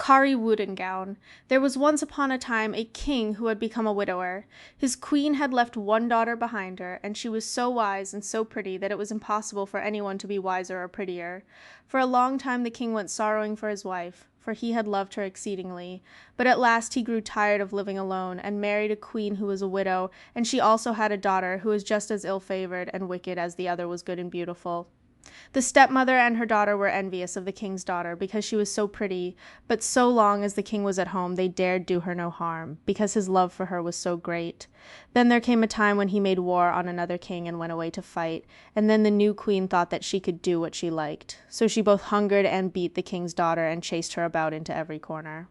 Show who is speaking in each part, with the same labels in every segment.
Speaker 1: Kari Woodengown. There was once upon a time a king who had become a widower. His queen had left one daughter behind her, and she was so wise and so pretty that it was impossible for anyone to be wiser or prettier. For a long time the king went sorrowing for his wife, for he had loved her exceedingly. But at last he grew tired of living alone, and married a queen who was a widow, and she also had a daughter who was just as ill-favored and wicked as the other was good and beautiful. The stepmother and her daughter were envious of the king's daughter because she was so pretty, but so long as the king was at home they dared do her no harm, because his love for her was so great. Then there came a time when he made war on another king and went away to fight, and then the new queen thought that she could do what she liked. So she both hungered and beat the king's daughter and chased her about into every corner.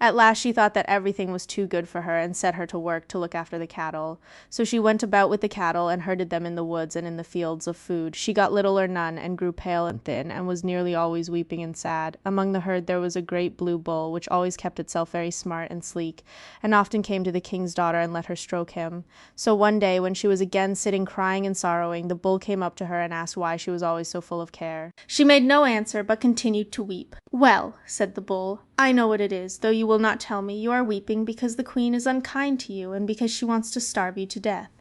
Speaker 1: At last she thought that everything was too good for her and set her to work to look after the cattle. So she went about with the cattle and herded them in the woods and in the fields of food. She got little or none and grew pale and thin and was nearly always weeping and sad. Among the herd there was a great blue bull, which always kept itself very smart and sleek, and often came to the king's daughter and let her stroke him. So one day, when she was again sitting crying and sorrowing, the bull came up to her and asked why she was always so full of care. She made no answer, but continued to weep. "Well," said the bull, "I know what it is, though you will not tell me. You are weeping because the queen is unkind to you, and because she wants to starve you to death.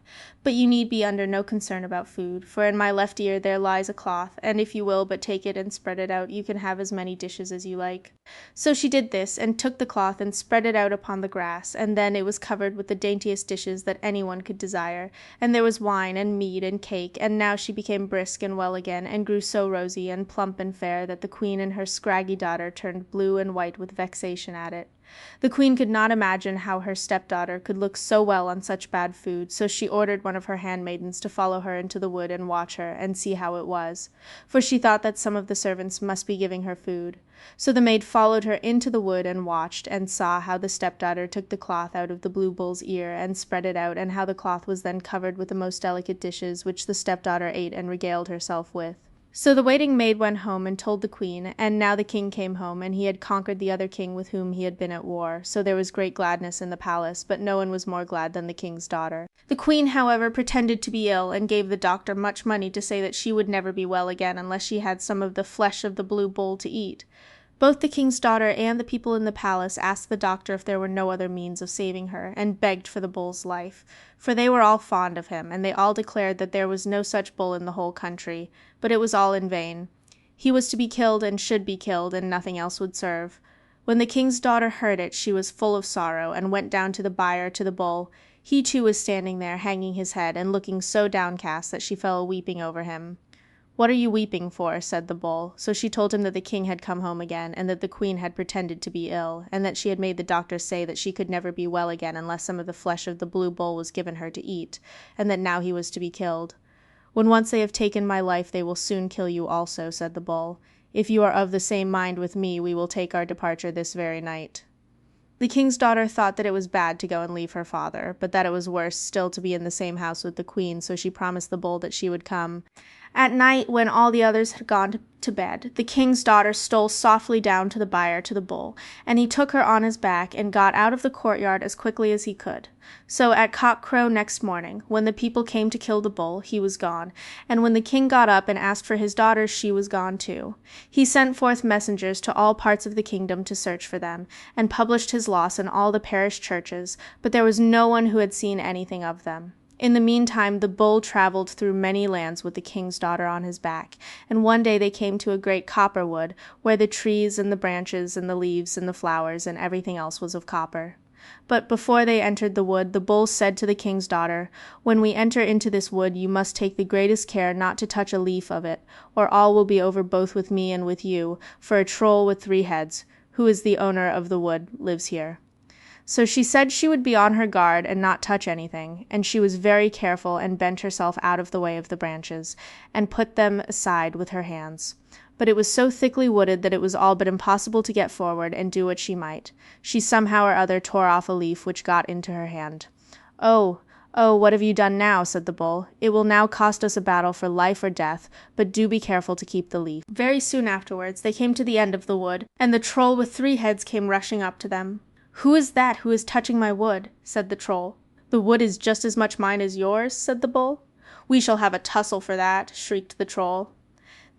Speaker 1: But you need be under no concern about food, for in my left ear there lies a cloth, and if you will but take it and spread it out, you can have as many dishes as you like." So she did this, and took the cloth and spread it out upon the grass, and then it was covered with the daintiest dishes that anyone could desire, and there was wine and meat and cake, and now she became brisk and well again, and grew so rosy and plump and fair that the queen and her scraggy daughter turned blue and white with vexation at it. The queen could not imagine how her stepdaughter could look so well on such bad food, so she ordered one of her handmaidens to follow her into the wood and watch her, and see how it was, for she thought that some of the servants must be giving her food. So the maid followed her into the wood and watched, and saw how the stepdaughter took the cloth out of the blue bull's ear and spread it out, and how the cloth was then covered with the most delicate dishes, which the stepdaughter ate and regaled herself with. So the waiting maid went home and told the queen, and now the king came home, and he had conquered the other king with whom he had been at war. So there was great gladness in the palace, but no one was more glad than the king's daughter. The queen, however, pretended to be ill, and gave the doctor much money to say that she would never be well again unless she had some of the flesh of the blue bull to eat. Both the king's daughter and the people in the palace asked the doctor if there were no other means of saving her, and begged for the bull's life, for they were all fond of him, and they all declared that there was no such bull in the whole country, but it was all in vain. He was to be killed and should be killed, and nothing else would serve. When the king's daughter heard it, she was full of sorrow, and went down to the byre to the bull. He too was standing there, hanging his head, and looking so downcast that she fell weeping over him. "What are you weeping for?" said the bull. So she told him that the king had come home again, and that the queen had pretended to be ill, and that she had made the doctor say that she could never be well again unless some of the flesh of the blue bull was given her to eat, and that now he was to be killed. "When once they have taken my life, they will soon kill you also," said the bull. "If you are of the same mind with me, we will take our departure this very night." The king's daughter thought that it was bad to go and leave her father, but that it was worse still to be in the same house with the queen, so she promised the bull that she would come. At night, when all the others had gone to bed, the king's daughter stole softly down to the byre to the bull, and he took her on his back and got out of the courtyard as quickly as he could. So at cock-crow next morning, when the people came to kill the bull, he was gone, and when the king got up and asked for his daughter, she was gone too. He sent forth messengers to all parts of the kingdom to search for them, and published his loss in all the parish churches, but there was no one who had seen anything of them. In the meantime the bull travelled through many lands with the king's daughter on his back, and one day they came to a great copper wood, where the trees and the branches and the leaves and the flowers and everything else was of copper. But before they entered the wood, the bull said to the king's daughter, "When we enter into this wood, you must take the greatest care not to touch a leaf of it, or all will be over both with me and with you, for a troll with 3 heads, who is the owner of the wood, lives here." So she said she would be on her guard and not touch anything, and she was very careful and bent herself out of the way of the branches, and put them aside with her hands. But it was so thickly wooded that it was all but impossible to get forward and do what she might. She somehow or other tore off a leaf which got into her hand. "Oh, oh, what have you done now?" said the bull. "It will now cost us a battle for life or death, but do be careful to keep the leaf." Very soon afterwards they came to the end of the wood, and the troll with 3 heads came rushing up to them. "Who is that who is touching my wood?" said the troll. "The wood is just as much mine as yours," said the bull. "We shall have a tussle for that," shrieked the troll.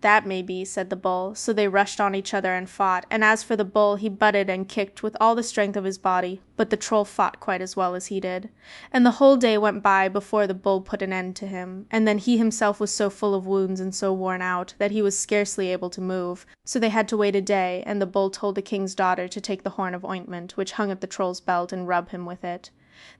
Speaker 1: "That may be," said the bull, so they rushed on each other and fought, and as for the bull, he butted and kicked with all the strength of his body, but the troll fought quite as well as he did. And the whole day went by before the bull put an end to him, and then he himself was so full of wounds and so worn out that he was scarcely able to move, so they had to wait a day, and the bull told the king's daughter to take the horn of ointment, which hung at the troll's belt, and rub him with it.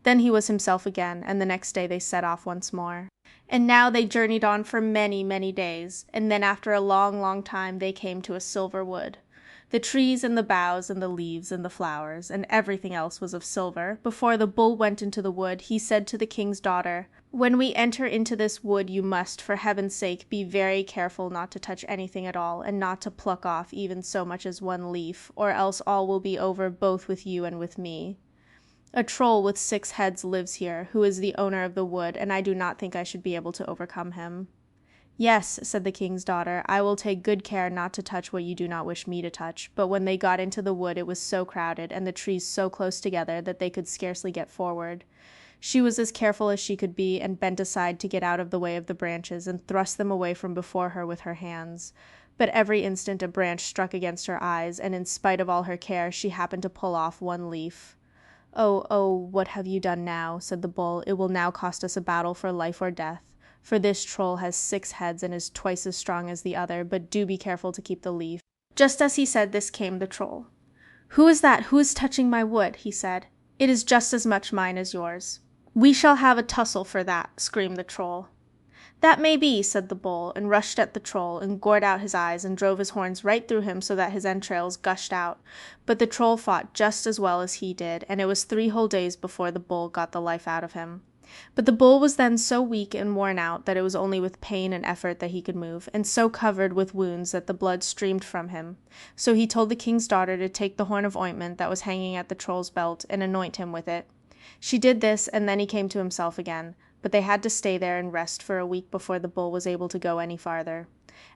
Speaker 1: Then he was himself again, and the next day they set off once more. And now they journeyed on for many, many days, and then after a long, long time they came to a silver wood. The trees and the boughs and the leaves and the flowers and everything else was of silver. Before the bull went into the wood, he said to the king's daughter, "When we enter into this wood you must, for heaven's sake, be very careful not to touch anything at all, and not to pluck off even so much as one leaf, or else all will be over both with you and with me. A troll with 6 heads lives here, who is the owner of the wood, and I do not think I should be able to overcome him." "Yes," said the king's daughter, "I will take good care not to touch what you do not wish me to touch." But when they got into the wood it was so crowded, and the trees so close together, that they could scarcely get forward. She was as careful as she could be, and bent aside to get out of the way of the branches, and thrust them away from before her with her hands. But every instant a branch struck against her eyes, and in spite of all her care she happened to pull off one leaf. "Oh, oh, what have you done now?" said the bull. "It will now cost us a battle for life or death. For this troll has 6 heads and is twice as strong as the other, but do be careful to keep the leaf." Just as he said this came the troll. "Who is that? Who is touching my wood?" he said. "It is just as much mine as yours." "We shall have a tussle for that," screamed the troll. "That may be," said the bull, and rushed at the troll, and gored out his eyes, and drove his horns right through him so that his entrails gushed out. But the troll fought just as well as he did, and it was 3 whole days before the bull got the life out of him. But the bull was then so weak and worn out that it was only with pain and effort that he could move, and so covered with wounds that the blood streamed from him. So he told the king's daughter to take the horn of ointment that was hanging at the troll's belt, and anoint him with it. She did this, and then he came to himself again. But they had to stay there and rest for a week before the bull was able to go any farther.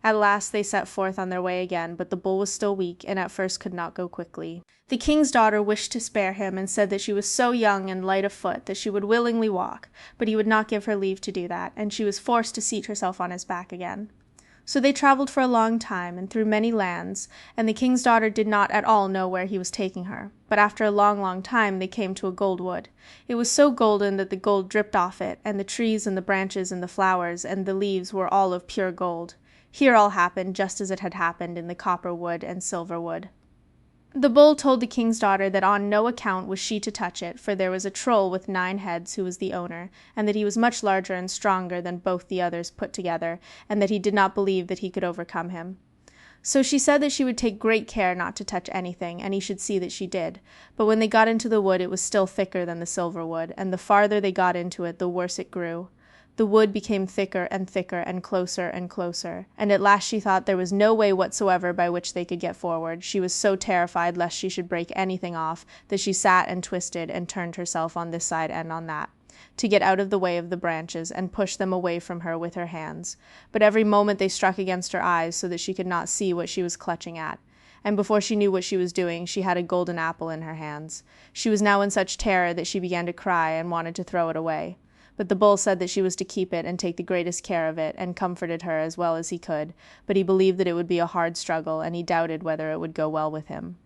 Speaker 1: At last they set forth on their way again, but the bull was still weak, and at first could not go quickly. The king's daughter wished to spare him, and said that she was so young and light of foot that she would willingly walk, but he would not give her leave to do that, and she was forced to seat herself on his back again. So they travelled for a long time, and through many lands, and the king's daughter did not at all know where he was taking her. But after a long, long time they came to a gold wood. It was so golden that the gold dripped off it, and the trees and the branches and the flowers and the leaves were all of pure gold. Here all happened just as it had happened in the copper wood and silver wood. The bull told the king's daughter that on no account was she to touch it, for there was a troll with 9 heads who was the owner, and that he was much larger and stronger than both the others put together, and that he did not believe that he could overcome him. So she said that she would take great care not to touch anything, and he should see that she did. But when they got into the wood it was still thicker than the silver wood, and the farther they got into it the worse it grew. The wood became thicker and thicker and closer, and at last she thought there was no way whatsoever by which they could get forward. She was so terrified lest she should break anything off, that she sat and twisted and turned herself on this side and on that, to get out of the way of the branches, and push them away from her with her hands. But every moment they struck against her eyes, so that she could not see what she was clutching at. And before she knew what she was doing, she had a golden apple in her hands. She was now in such terror that she began to cry and wanted to throw it away. But the bull said that she was to keep it and take the greatest care of it, and comforted her as well as he could, but he believed that it would be a hard struggle, and he doubted whether it would go well with him.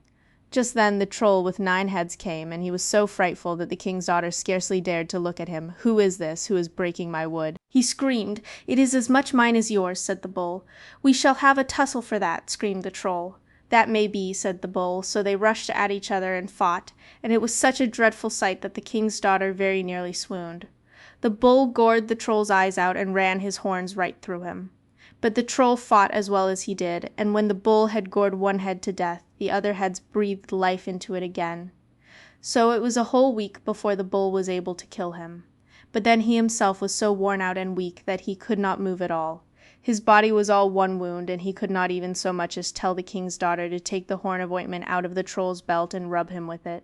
Speaker 1: Just then the troll with 9 heads came, and he was so frightful that the king's daughter scarcely dared to look at him. "Who is this who is breaking my wood?" he screamed. "It is as much mine as yours," said the bull. "We shall have a tussle for that," screamed the troll. "That may be," said the bull, so they rushed at each other and fought, and it was such a dreadful sight that the king's daughter very nearly swooned. The bull gored the troll's eyes out and ran his horns right through him. But the troll fought as well as he did, and when the bull had gored one head to death, the other heads breathed life into it again. So it was a whole week before the bull was able to kill him. But then he himself was so worn out and weak that he could not move at all. His body was all one wound, and he could not even so much as tell the king's daughter to take the horn of ointment out of the troll's belt and rub him with it.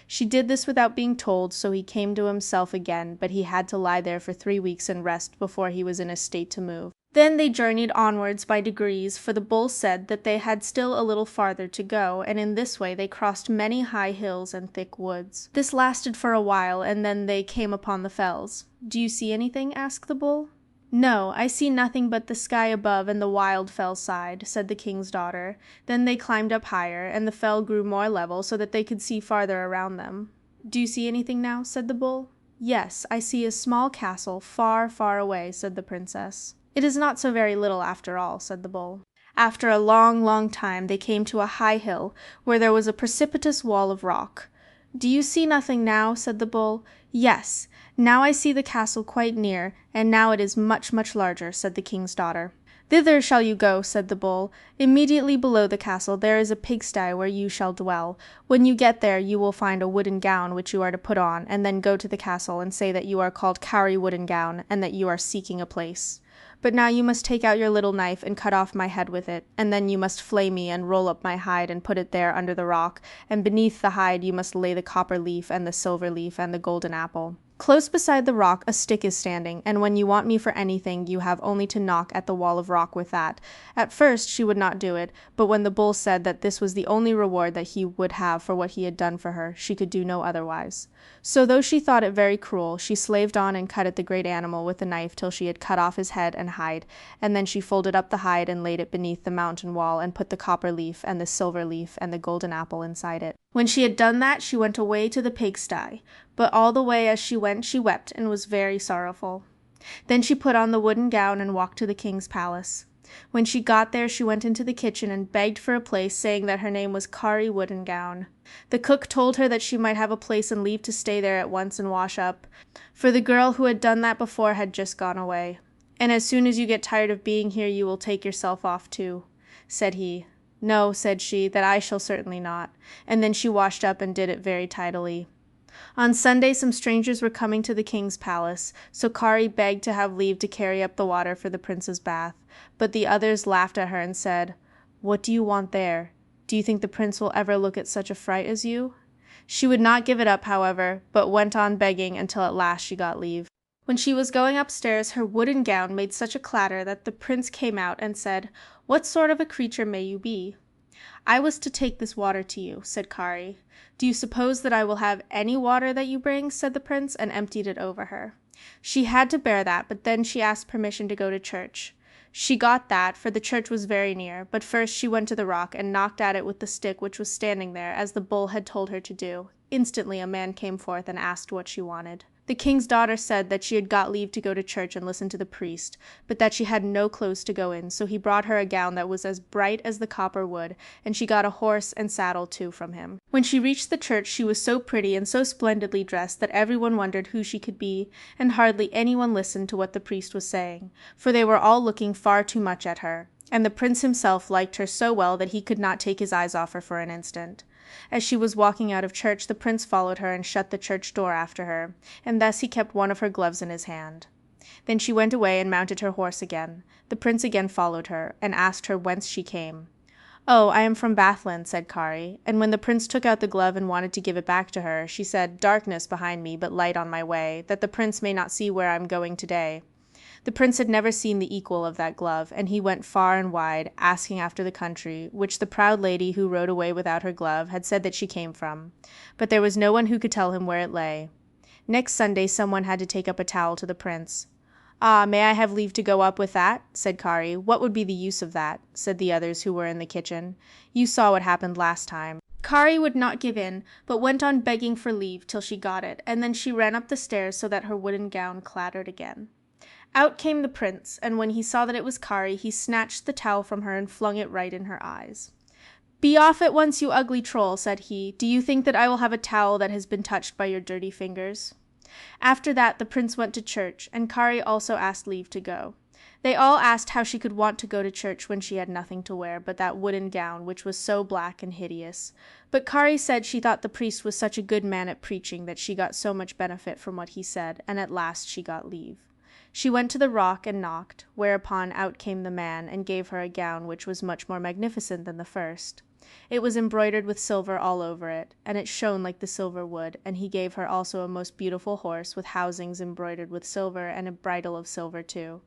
Speaker 1: She did this without being told, so he came to himself again, but he had to lie there for 3 weeks and rest before he was in a state to move. Then they journeyed onwards by degrees, for the bull said that they had still a little farther to go, and in this way they crossed many high hills and thick woods. This lasted for a while, and then they came upon the fells. "Do you see anything?" asked the bull. "No, I see nothing but the sky above and the wild fell side," said the king's daughter. Then they climbed up higher, and the fell grew more level so that they could see farther around them. "Do you see anything now?" said the bull. "Yes, I see a small castle far, far away," said the princess. "It is not so very little after all," said the bull. After a long, long time they came to a high hill, where there was a precipitous wall of rock. "Do you see nothing now?" said the bull. "Yes, now I see the castle quite near, and now it is much, much larger," said the king's daughter. "Thither shall you go," said the bull. "Immediately below the castle there is a pigsty where you shall dwell. When you get there you will find a wooden gown which you are to put on, and then go to the castle and say that you are called Kari Woodengown, and that you are seeking a place. But now you must take out your little knife and cut off my head with it, and then you must flay me and roll up my hide and put it there under the rock, and beneath the hide you must lay the copper leaf and the silver leaf and the golden apple. Close beside the rock a stick is standing, and when you want me for anything you have only to knock at the wall of rock with that." At first she would not do it, but when the bull said that this was the only reward that he would have for what he had done for her, she could do no otherwise. So though she thought it very cruel, she slaved on and cut at the great animal with the knife till she had cut off his head and hide, and then she folded up the hide and laid it beneath the mountain wall, and put the copper leaf and the silver leaf and the golden apple inside it. When she had done that she went away to the pigsty, but all the way as she went she wept and was very sorrowful. Then she put on the wooden gown and walked to the king's palace. When she got there she went into the kitchen and begged for a place, saying that her name was Kari Woodengown. The cook told her that she might have a place and leave to stay there at once and wash up, for the girl who had done that before had just gone away. "And as soon as you get tired of being here you will take yourself off too," said he. "No," said she, "that I shall certainly not," and then she washed up and did it very tidily. On Sunday some strangers were coming to the king's palace, so Kari begged to have leave to carry up the water for the prince's bath, but the others laughed at her and said, "What do you want there? Do you think the prince will ever look at such a fright as you?" She would not give it up, however, but went on begging until at last she got leave. When she was going upstairs her wooden gown made such a clatter that the prince came out and said, "What sort of a creature may you be?" "I was to take this water to you," said Kari. "Do you suppose that I will have any water that you bring?" said the prince, and emptied it over her. She had to bear that, but then she asked permission to go to church. She got that, for the church was very near, but first she went to the rock and knocked at it with the stick which was standing there, as the bull had told her to do. Instantly a man came forth and asked what she wanted. The king's daughter said that she had got leave to go to church and listen to the priest, but that she had no clothes to go in, so he brought her a gown that was as bright as the copper wood, and she got a horse and saddle too from him. When she reached the church she was so pretty and so splendidly dressed that everyone wondered who she could be, and hardly anyone listened to what the priest was saying, for they were all looking far too much at her, and the prince himself liked her so well that he could not take his eyes off her for an instant. As she was walking out of church the prince followed her and shut the church door after her, and thus he kept one of her gloves in his hand. Then she went away and mounted her horse again. The prince again followed her, and asked her whence she came. "Oh, I am from Bathland," said Kari, and when the prince took out the glove and wanted to give it back to her, she said, "Darkness behind me, but light on my way, that the prince may not see where I am going today." The prince had never seen the equal of that glove, and he went far and wide, asking after the country, which the proud lady who rode away without her glove had said that she came from, but there was no one who could tell him where it lay. Next Sunday someone had to take up a towel to the prince. "Ah, may I have leave to go up with that?" said Kari. "What would be the use of that?" said the others who were in the kitchen. "You saw what happened last time." Kari would not give in, but went on begging for leave till she got it, and then she ran up the stairs so that her wooden gown clattered again. Out came the prince, and when he saw that it was Kari, he snatched the towel from her and flung it right in her eyes. "Be off at once, you ugly troll," said he. "Do you think that I will have a towel that has been touched by your dirty fingers?" After that the prince went to church, and Kari also asked leave to go. They all asked how she could want to go to church when she had nothing to wear but that wooden gown which was so black and hideous. But Kari said she thought the priest was such a good man at preaching that she got so much benefit from what he said, and at last she got leave. She went to the rock and knocked, whereupon out came the man and gave her a gown which was much more magnificent than the first. It was embroidered with silver all over it, and it shone like the silver wood, and he gave her also a most beautiful horse with housings embroidered with silver and a bridle of silver too.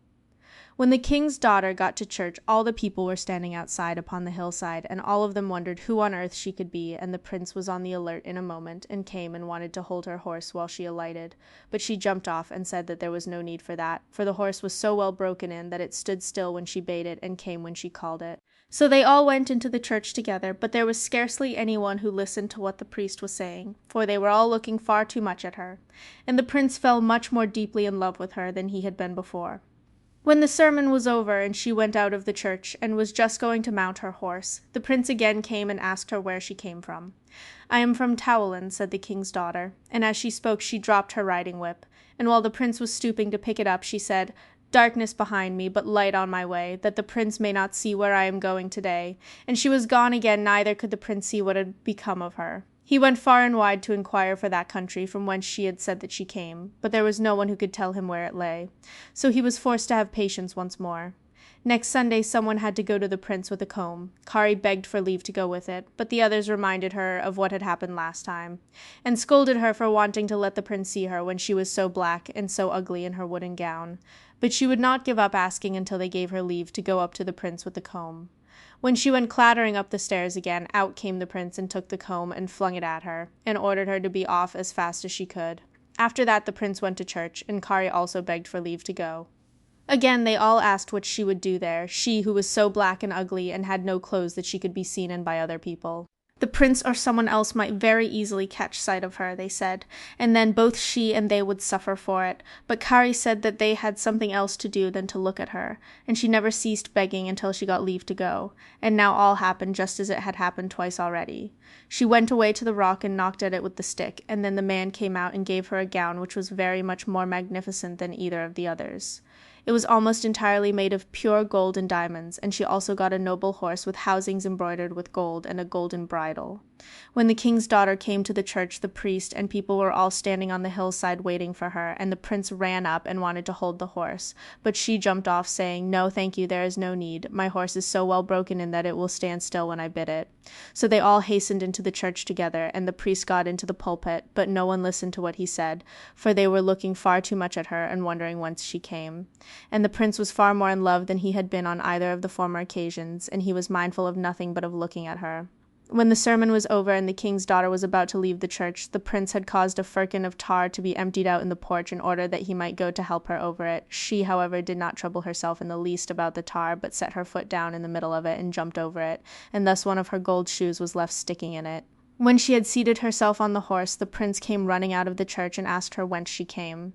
Speaker 1: When the king's daughter got to church, all the people were standing outside upon the hillside, and all of them wondered who on earth she could be, and the prince was on the alert in a moment, and came and wanted to hold her horse while she alighted. But she jumped off and said that there was no need for that, for the horse was so well broken in that it stood still when she bade it and came when she called it. So they all went into the church together, but there was scarcely anyone who listened to what the priest was saying, for they were all looking far too much at her, and the prince fell much more deeply in love with her than he had been before. When the sermon was over and she went out of the church and was just going to mount her horse, the prince again came and asked her where she came from. "I am from Towelin," said the king's daughter, and as she spoke she dropped her riding whip, and while the prince was stooping to pick it up she said, "Darkness behind me, but light on my way, that the prince may not see where I am going today." And she was gone again, neither could the prince see what had become of her. He went far and wide to inquire for that country from whence she had said that she came, but there was no one who could tell him where it lay. So he was forced to have patience once more. Next Sunday someone had to go to the prince with a comb. Kari begged for leave to go with it, but the others reminded her of what had happened last time, and scolded her for wanting to let the prince see her when she was so black and so ugly in her wooden gown. But she would not give up asking until they gave her leave to go up to the prince with the comb. When she went clattering up the stairs again, out came the prince and took the comb and flung it at her, and ordered her to be off as fast as she could. After that the prince went to church, and Kari also begged for leave to go. Again they all asked what she would do there, she who was so black and ugly and had no clothes that she could be seen in by other people. The prince or someone else might very easily catch sight of her, they said, and then both she and they would suffer for it. But Kari said that they had something else to do than to look at her, and she never ceased begging until she got leave to go, and now all happened just as it had happened twice already. She went away to the rock and knocked at it with the stick, and then the man came out and gave her a gown which was very much more magnificent than either of the others. It was almost entirely made of pure gold and diamonds, and she also got a noble horse with housings embroidered with gold and a golden bridle. When the king's daughter came to the church, the priest and people were all standing on the hillside waiting for her, and the prince ran up and wanted to hold the horse, but she jumped off, saying, "No, thank you, there is no need. My horse is so well broken in that it will stand still when I bid it." So they all hastened into the church together, and the priest got into the pulpit, but no one listened to what he said, for they were looking far too much at her and wondering whence she came. And the prince was far more in love than he had been on either of the former occasions, and he was mindful of nothing but of looking at her. When the sermon was over and the king's daughter was about to leave the church, the prince had caused a firkin of tar to be emptied out in the porch in order that he might go to help her over it. She, however, did not trouble herself in the least about the tar, but set her foot down in the middle of it and jumped over it, and thus one of her gold shoes was left sticking in it. When she had seated herself on the horse, the prince came running out of the church and asked her whence she came.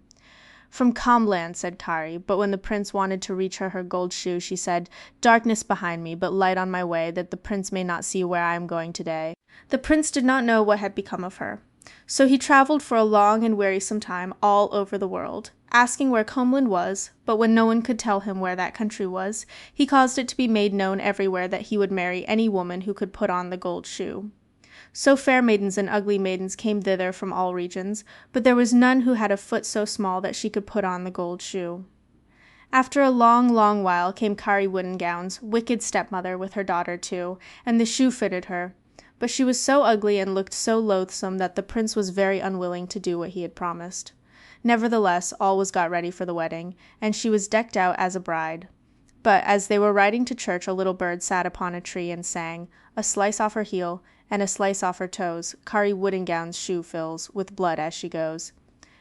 Speaker 1: "From Comland," said Kari, but when the prince wanted to reach her gold shoe, she said, "Darkness behind me, but light on my way, that the prince may not see where I am going today." The prince did not know what had become of her. So he travelled for a long and wearisome time all over the world, asking where Comland was, but when no one could tell him where that country was, he caused it to be made known everywhere that he would marry any woman who could put on the gold shoe. So fair maidens and ugly maidens came thither from all regions, but there was none who had a foot so small that she could put on the gold shoe. After a long, long while came Kari Woodengown's wicked stepmother with her daughter too, and the shoe fitted her. But she was so ugly and looked so loathsome that the prince was very unwilling to do what he had promised. Nevertheless, all was got ready for the wedding, and she was decked out as a bride. But as they were riding to church, a little bird sat upon a tree and sang, "A slice off her heel, and a slice off her toes, Kari Woodengown's shoe fills, with blood as she goes."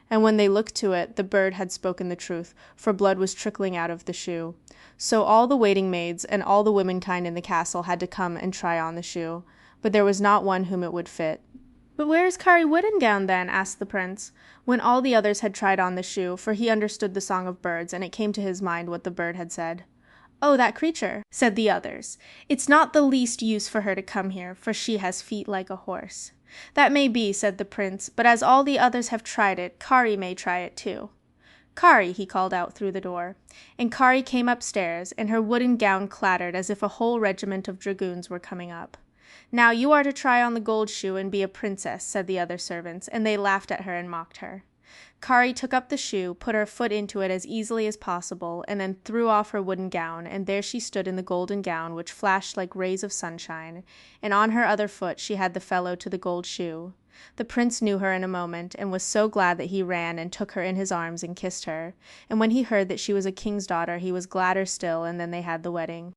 Speaker 1: And when they looked to it, the bird had spoken the truth, for blood was trickling out of the shoe. So all the waiting maids and all the womenkind in the castle had to come and try on the shoe, but there was not one whom it would fit. "But where is Kari Woodengown, then?" asked the prince, when all the others had tried on the shoe, for he understood the song of birds, and it came to his mind what the bird had said. "Oh, that creature," said the others. "It's not the least use for her to come here, for she has feet like a horse." "That may be," said the prince, "but as all the others have tried it, Kari may try it too." "Kari," he called out through the door, and Kari came upstairs, and her wooden gown clattered as if a whole regiment of dragoons were coming up. "Now you are to try on the gold shoe and be a princess," said the other servants, and they laughed at her and mocked her. Kari took up the shoe, put her foot into it as easily as possible, and then threw off her wooden gown, and there she stood in the golden gown, which flashed like rays of sunshine, and on her other foot she had the fellow to the gold shoe. The prince knew her in a moment, and was so glad that he ran and took her in his arms and kissed her. And when he heard that she was a king's daughter he was gladder still, and then they had the wedding.